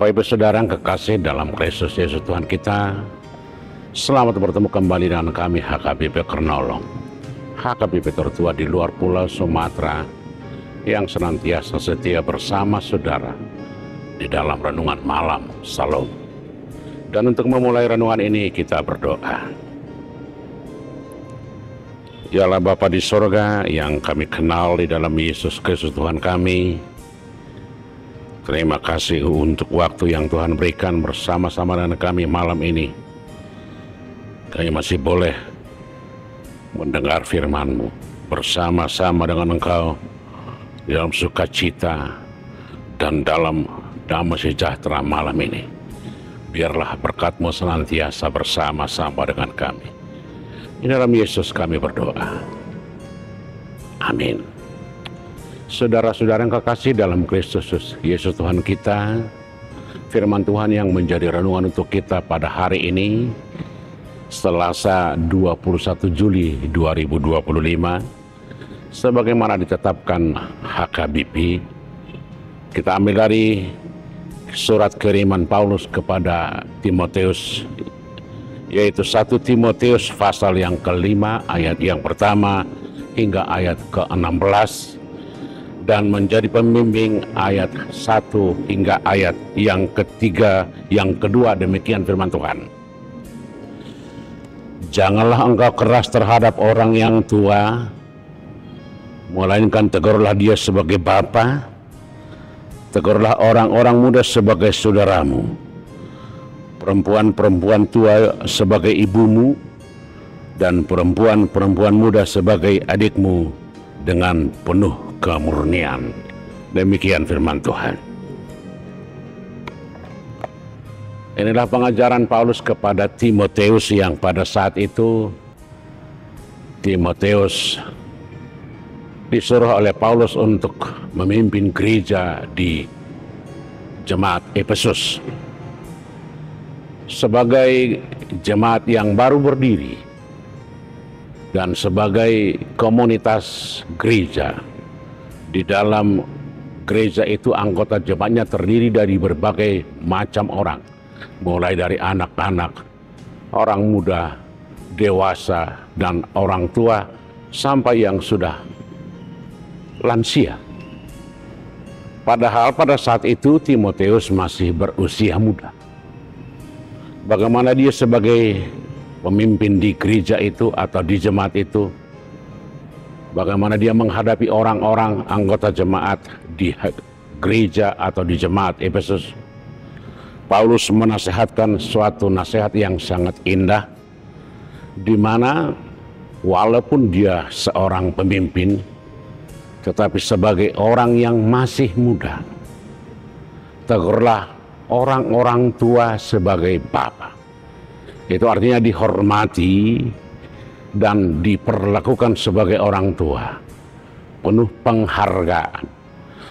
Bapak Ibu Saudara yang kekasih dalam Kristus Yesus Tuhan kita, selamat bertemu kembali dengan kami HKBP Kernolong, HKBP tertua di luar Pulau Sumatera yang senantiasa setia bersama saudara di dalam renungan malam Salam. Dan untuk memulai renungan ini kita berdoa. Yalah Bapa di sorga yang kami kenal di dalam Yesus Kristus Tuhan kami, terima kasih untuk waktu yang Tuhan berikan bersama-sama dengan kami malam ini. Kami masih boleh mendengar firman-Mu bersama-sama dengan Engkau di dalam sukacita dan dalam damai sejahtera malam ini. Biarlah berkat-Mu senantiasa bersama-sama dengan kami. Di dalam Yesus kami berdoa. Amin. Saudara-saudara yang kekasih dalam Kristus Yesus Tuhan kita, firman Tuhan yang menjadi renungan untuk kita pada hari ini, Selasa 21 Juli 2025, sebagaimana ditetapkan HKBP, kita ambil dari surat kiriman Paulus kepada Timotius, yaitu 1 Timotius pasal yang kelima, ayat yang pertama hingga ayat ke-16, dan menjadi pembimbing ayat 1 hingga ayat yang ketiga, yang kedua. Demikian firman Tuhan. Janganlah engkau keras terhadap orang yang tua, melainkan tegurlah dia sebagai bapa, tegurlah orang-orang muda sebagai saudaramu, perempuan-perempuan tua sebagai ibumu, dan perempuan-perempuan muda sebagai adikmu dengan penuh kemurnian. Demikian firman Tuhan. Inilah pengajaran Paulus kepada Timotius yang pada saat itu Timotius disuruh oleh Paulus untuk memimpin gereja di jemaat Efesus. Sebagai jemaat yang baru berdiri dan sebagai komunitas gereja, di dalam gereja itu anggota jemaatnya terdiri dari berbagai macam orang, mulai dari anak-anak, orang muda, dewasa, dan orang tua, sampai yang sudah lansia. Padahal pada saat itu Timotius masih berusia muda. Bagaimana dia sebagai pemimpin di gereja itu atau di jemaat itu, bagaimana dia menghadapi orang-orang anggota jemaat di gereja atau di jemaat Efesus. Paulus menasihatkan suatu nasihat yang sangat indah, di mana walaupun dia seorang pemimpin, tetapi sebagai orang yang masih muda, tegurlah orang-orang tua sebagai bapa. Itu artinya dihormati dan diperlakukan sebagai orang tua, penuh penghargaan.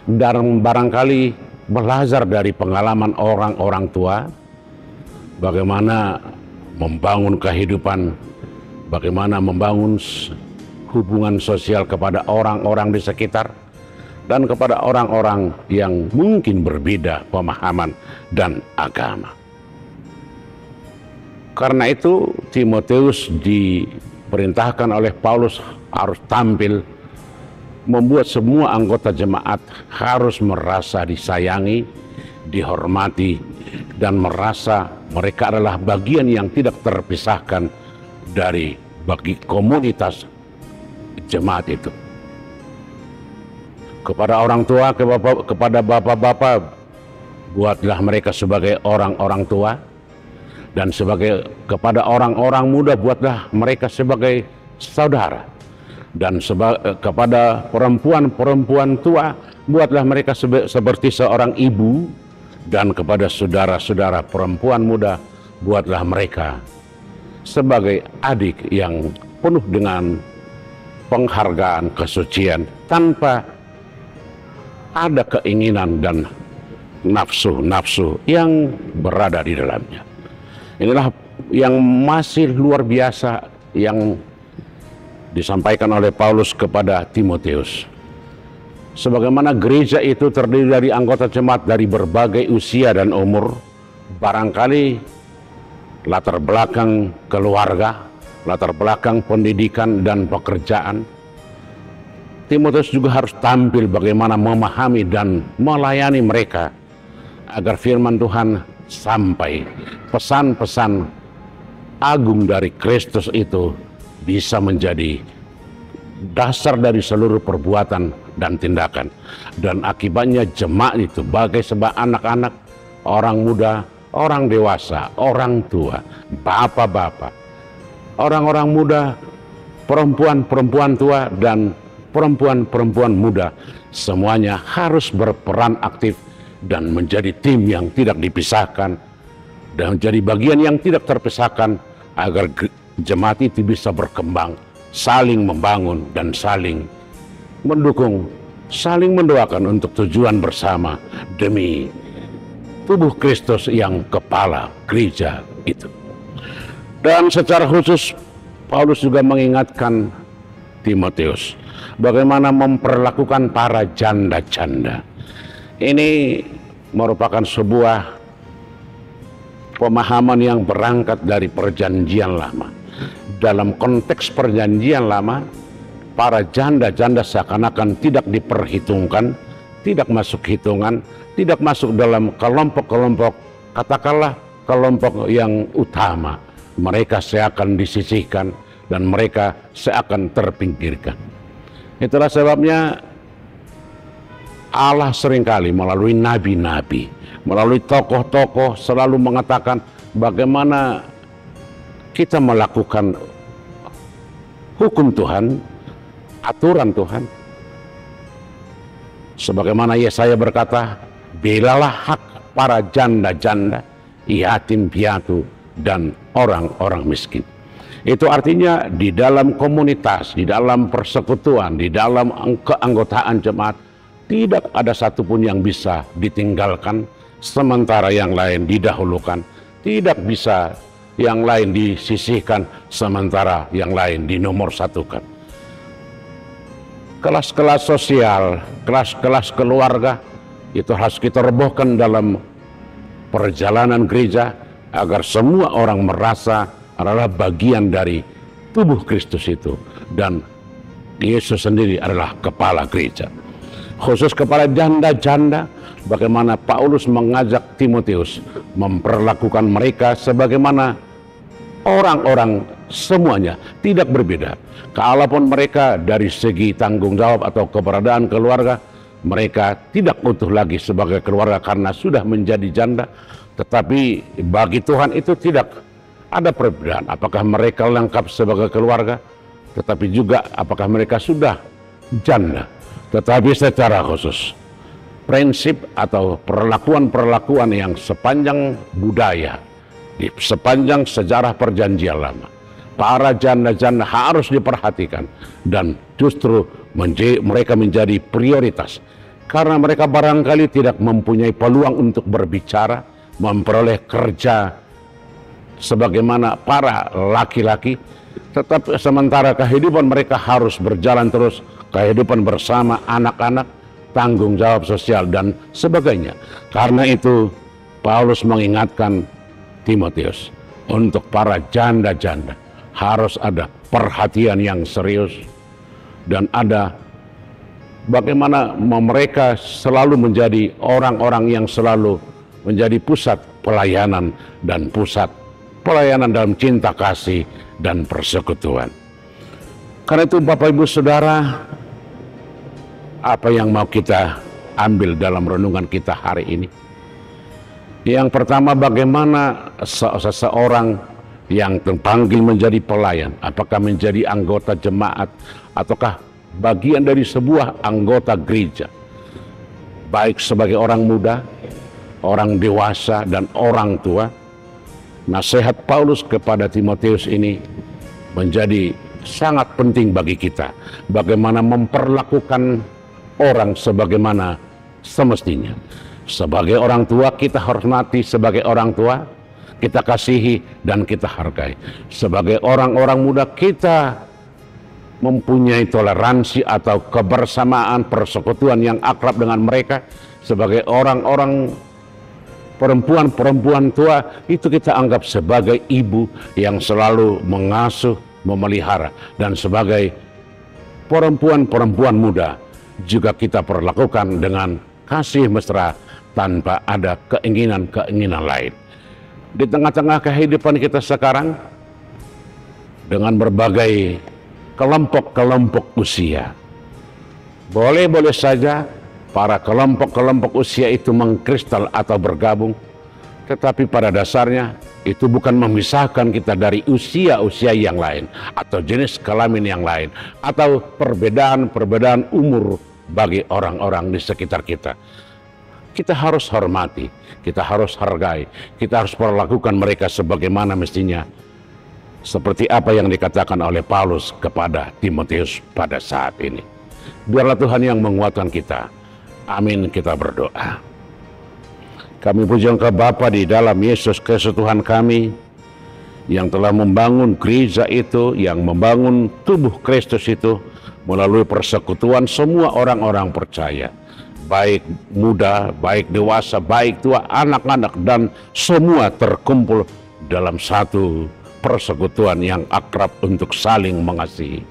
Dan barangkali belajar dari pengalaman orang-orang tua, bagaimana membangun kehidupan, bagaimana membangun hubungan sosial kepada orang-orang di sekitar, dan kepada orang-orang yang mungkin berbeda pemahaman dan agama. Karena itu Timotius diperintahkan oleh Paulus harus tampil, membuat semua anggota jemaat harus merasa disayangi, dihormati, dan merasa mereka adalah bagian yang tidak terpisahkan dari bagi komunitas jemaat itu. Kepada orang tua, kepada bapak-bapak, buatlah mereka sebagai orang-orang tua, dan kepada orang-orang muda buatlah mereka sebagai saudara, dan kepada perempuan-perempuan tua buatlah mereka seperti seorang ibu, dan kepada saudara-saudara perempuan muda buatlah mereka sebagai adik yang penuh dengan penghargaan, kesucian, tanpa ada keinginan dan nafsu-nafsu yang berada di dalamnya. Inilah yang masih luar biasa yang disampaikan oleh Paulus kepada Timotius. Sebagaimana gereja itu terdiri dari anggota jemaat dari berbagai usia dan umur, barangkali latar belakang keluarga, latar belakang pendidikan dan pekerjaan, Timotius juga harus tampil bagaimana memahami dan melayani mereka agar firman Tuhan sampai, pesan-pesan agung dari Kristus itu bisa menjadi dasar dari seluruh perbuatan dan tindakan, dan akibatnya jemaat itu bagai sebab anak-anak, orang muda, orang dewasa, orang tua, bapak-bapak, orang-orang muda, perempuan-perempuan tua, dan perempuan-perempuan muda, semuanya harus berperan aktif dan menjadi tim yang tidak dipisahkan dan menjadi bagian yang tidak terpisahkan agar jemaat itu bisa berkembang, saling membangun dan saling mendukung, saling mendoakan untuk tujuan bersama demi tubuh Kristus yang kepala gereja itu. Dan secara khusus Paulus juga mengingatkan Timotius bagaimana memperlakukan para janda-janda. Ini merupakan sebuah pemahaman yang berangkat dari perjanjian lama. Dalam konteks perjanjian lama, para janda-janda seakan-akan tidak diperhitungkan, tidak masuk hitungan, tidak masuk dalam kelompok-kelompok, katakanlah kelompok yang utama. Mereka seakan disisihkan dan mereka seakan terpinggirkan. Itulah sebabnya Allah seringkali melalui nabi-nabi, melalui tokoh-tokoh selalu mengatakan bagaimana kita melakukan hukum Tuhan, aturan Tuhan. Sebagaimana Yesaya berkata, belalah hak para janda-janda, yatim piatu, dan orang-orang miskin. Itu artinya di dalam komunitas, di dalam persekutuan, di dalam keanggotaan jemaat, tidak ada satupun yang bisa ditinggalkan, sementara yang lain didahulukan. Tidak bisa yang lain disisihkan, sementara yang lain dinomorsatukan. Kelas-kelas sosial, kelas-kelas keluarga, itu harus kita robohkan dalam perjalanan gereja agar semua orang merasa adalah bagian dari tubuh Kristus itu, dan Yesus sendiri adalah kepala gereja. Khusus kepada janda-janda, bagaimana Paulus mengajak Timotius memperlakukan mereka sebagaimana orang-orang semuanya, tidak berbeda. Kalaupun mereka dari segi tanggung jawab atau keberadaan keluarga, mereka tidak utuh lagi sebagai keluarga karena sudah menjadi janda. Tetapi bagi Tuhan itu tidak ada perbedaan apakah mereka lengkap sebagai keluarga, tetapi juga apakah mereka sudah janda. Tetapi secara khusus, prinsip atau perlakuan-perlakuan yang sepanjang budaya, di sepanjang sejarah perjanjian lama, para janda-janda harus diperhatikan, dan justru mereka menjadi prioritas karena mereka barangkali tidak mempunyai peluang untuk berbicara, memperoleh kerja sebagaimana para laki-laki, tetapi sementara kehidupan mereka harus berjalan terus, kehidupan bersama anak-anak, tanggung jawab sosial dan sebagainya. Karena itu Paulus mengingatkan Timotius untuk para janda-janda harus ada perhatian yang serius, dan ada bagaimana mereka selalu menjadi orang-orang yang selalu menjadi pusat pelayanan dan pusat pelayanan dalam cinta kasih dan persekutuan. Karena itu Bapak Ibu Saudara, apa yang mau kita ambil dalam renungan kita hari ini? Yang pertama, bagaimana seseorang yang terpanggil menjadi pelayan, apakah menjadi anggota jemaat ataukah bagian dari sebuah anggota gereja, baik sebagai orang muda, orang dewasa, dan orang tua, nasihat Paulus kepada Timotius ini menjadi sangat penting bagi kita. Bagaimana memperlakukan orang sebagaimana semestinya. Sebagai orang tua, kita hormati sebagai orang tua, kita kasihi dan kita hargai. Sebagai orang-orang muda, kita mempunyai toleransi atau kebersamaan, persekutuan yang akrab dengan mereka sebagai orang-orang perempuan-perempuan tua, itu kita anggap sebagai ibu yang selalu mengasuh, memelihara, dan sebagai perempuan-perempuan muda juga kita perlakukan dengan kasih mesra tanpa ada keinginan-keinginan lain. Di tengah-tengah kehidupan kita sekarang dengan berbagai kelompok-kelompok usia, boleh-boleh saja para kelompok-kelompok usia itu mengkristal atau bergabung, tetapi pada dasarnya itu bukan memisahkan kita dari usia-usia yang lain atau jenis kelamin yang lain atau perbedaan-perbedaan umur bagi orang-orang di sekitar kita. Kita harus hormati, kita harus hargai, kita harus perlakukan mereka sebagaimana mestinya, seperti apa yang dikatakan oleh Paulus kepada Timotius pada saat ini. Biarlah Tuhan yang menguatkan kita. Amin, kita berdoa. Kami puji Engkau Bapa di dalam Yesus Kristus Tuhan kami, yang telah membangun gereja itu, yang membangun tubuh Kristus itu melalui persekutuan semua orang-orang percaya, baik muda, baik dewasa, baik tua, anak-anak, dan semua terkumpul dalam satu persekutuan yang akrab untuk saling mengasihi.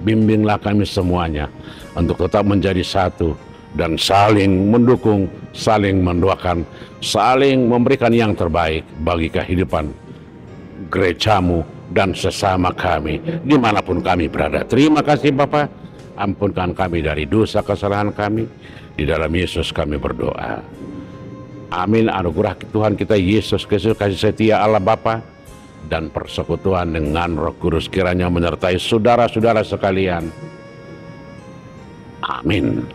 Bimbinglah kami semuanya untuk tetap menjadi satu dan saling mendukung, saling mendoakan, saling memberikan yang terbaik bagi kehidupan gerejamu dan sesama kami dimanapun kami berada. Terima kasih Bapa, ampunkan kami dari dosa kesalahan kami. Di dalam Yesus kami berdoa. Amin. Anugerah Tuhan kita Yesus Kristus, kasih setia Allah Bapa, dan persekutuan dengan Roh Kudus kiranya menyertai saudara-saudara sekalian. Amin.